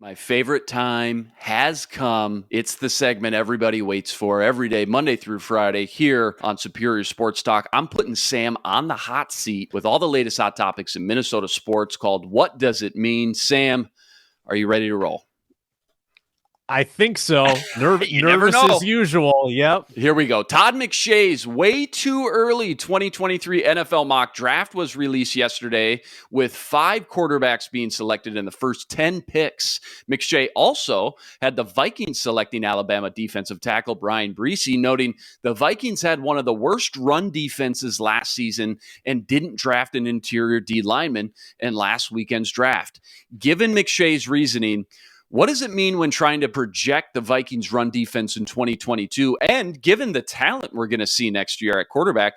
My favorite time has come. It's the segment everybody waits for every day, Monday through Friday, here on Superior Sports Talk. I'm putting Sam on the hot seat with all the latest hot topics in Minnesota sports called What Does It Mean? Sam, are you ready to roll? I think so. Nervous as usual. Yep. Here we go. Todd McShay's way too early 2023 NFL mock draft was released yesterday with 5 quarterbacks being selected in the first 10 picks. McShay also had the Vikings selecting Alabama defensive tackle Brian Bresee, noting the Vikings had one of the worst run defenses last season and didn't draft an interior D lineman in last weekend's draft. Given McShay's reasoning, what does it mean when trying to project the Vikings run defense in 2022? And given the talent we're going to see next year at quarterback,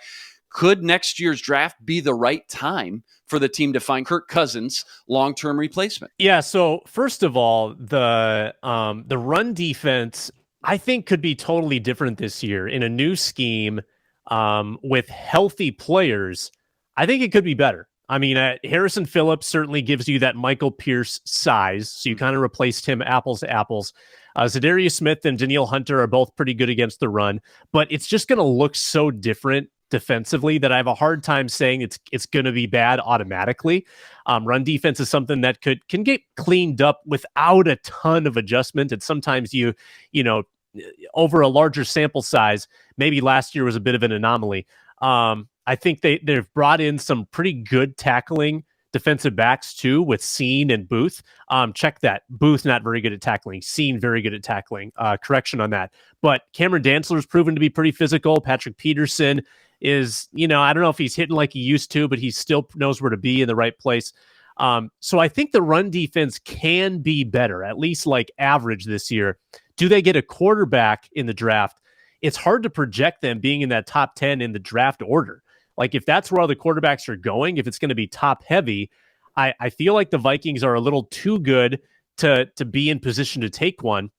could next year's draft be the right time for the team to find Kirk Cousins' long-term replacement? Yeah. So first of all, the run defense, I think, could be totally different this year in a new scheme with healthy players. I think it could be better. I mean, Harrison Phillips certainly gives you that Michael Pierce size, so you kind of replaced him apples to apples. Za'Darius Smith and Danielle Hunter are both pretty good against the run, but it's just going to look so different defensively that I have a hard time saying it's going to be bad automatically. Run defense is something that can get cleaned up without a ton of adjustment, and sometimes you know, over a larger sample size, maybe last year was a bit of an anomaly. I think they've brought in some pretty good tackling defensive backs too with Seen and Booth. Check that. Booth not very good at tackling. Seen very good at tackling. Correction on that. But Cameron Dantzler's proven to be pretty physical. Patrick Peterson is, I don't know if he's hitting like he used to, but he still knows where to be in the right place. So I think the run defense can be better, at least like average this year. Do they get a quarterback in the draft? It's hard to project them being in that top 10 in the draft order. Like, if that's where all the quarterbacks are going, if it's going to be top heavy, I feel like the Vikings are a little too good to be in position to take one.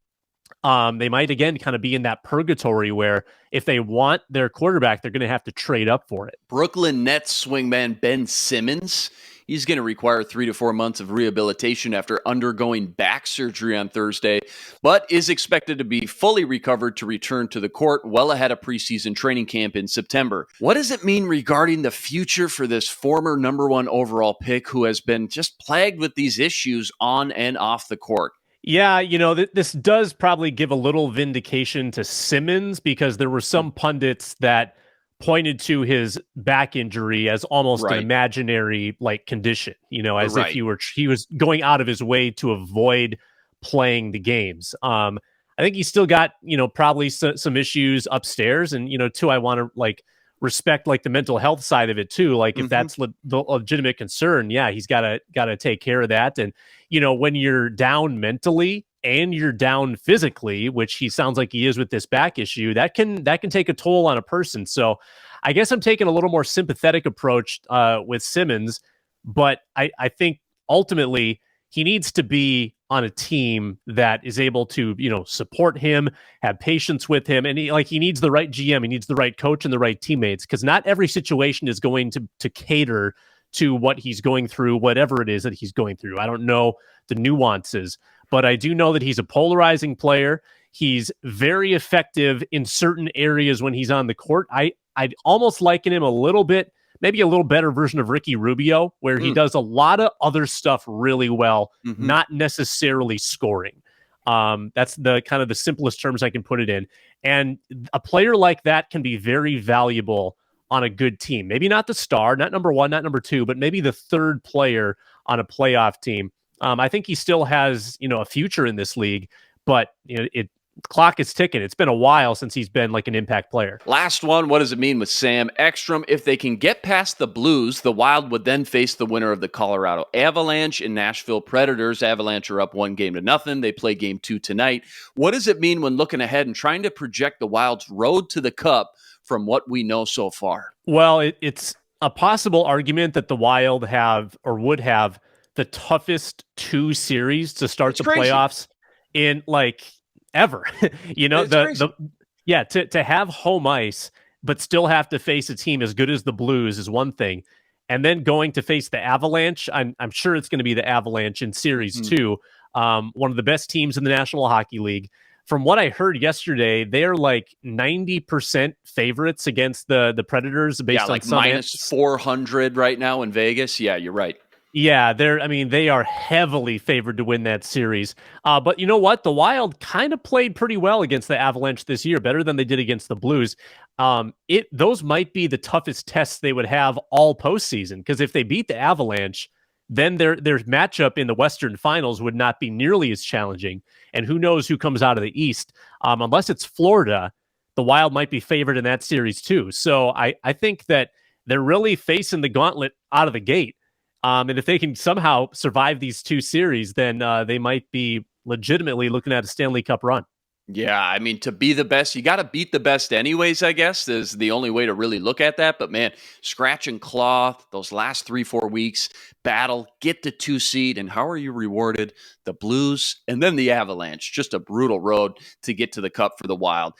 They might, again, kind of be in that purgatory where if they want their quarterback, they're going to have to trade up for it. Brooklyn Nets swingman Ben Simmons, he's going to require 3 to 4 months of rehabilitation after undergoing back surgery on Thursday, but is expected to be fully recovered to return to the court well ahead of preseason training camp in September. What does it mean regarding the future for this former number 1 overall pick who has been just plagued with these issues on and off the court? Yeah, this does probably give a little vindication to Simmons because there were some pundits that pointed to his back injury as almost an imaginary condition, as if he was going out of his way to avoid playing the games. I think he's still got, probably some issues upstairs. And, too, I want to respect the mental health side of it too. If that's the legitimate concern, yeah, he's got to take care of that. And, when you're down mentally and you're down physically, which he sounds like he is with this back issue, that can take a toll on a person. So I guess I'm taking a little more sympathetic approach with Simmons, but I think ultimately he needs to be on a team that is able to, support him, have patience with him. And he needs the right GM, he needs the right coach and the right teammates, because not every situation is going to cater to what he's going through, whatever it is that he's going through. I don't know the nuances, but I do know that he's a polarizing player. He's very effective in certain areas when he's on the court. I'd almost liken him a little bit, maybe a little better version of Ricky Rubio, where he does a lot of other stuff really well, not necessarily scoring. That's the kind of the simplest terms I can put it in. And a player like that can be very valuable on a good team. Maybe not the star, not number 1, not number 2, but maybe the third player on a playoff team. I think he still has, a future in this league, but the clock is ticking. It's been a while since he's been an impact player. Last one. What does it mean with Sam Ekstrom? If they can get past the Blues, the Wild would then face the winner of the Colorado Avalanche and Nashville Predators. Avalanche are up 1-0. They play game 2 tonight. What does it mean when looking ahead and trying to project the Wild's road to the Cup from what we know so far? Well, it's a possible argument that the Wild would have the toughest 2 series to start the playoffs in ever. To have home ice but still have to face a team as good as the Blues is one thing, and then going to face the Avalanche. I'm sure it's going to be the Avalanche in series 2. one of the best teams in the National Hockey League. From what I heard yesterday, they're like 90% favorites against the Predators based on like some minus 400 right now in Vegas. Yeah, you're right. Yeah, they are heavily favored to win that series. But you know what? The Wild kind of played pretty well against the Avalanche this year, better than they did against the Blues. Those might be the toughest tests they would have all postseason, because if they beat the Avalanche, then their matchup in the Western Finals would not be nearly as challenging. And who knows who comes out of the East? Unless it's Florida, the Wild might be favored in that series too. So I think that they're really facing the gauntlet out of the gate. And if they can somehow survive these two series, then they might be legitimately looking at a Stanley Cup run. Yeah, I mean, to be the best, you got to beat the best anyways, I guess, is the only way to really look at that. But man, scratch and claw, those last 3-4 weeks, battle, get the 2 seed, and how are you rewarded? The Blues and then the Avalanche. Just a brutal road to get to the Cup for the Wild.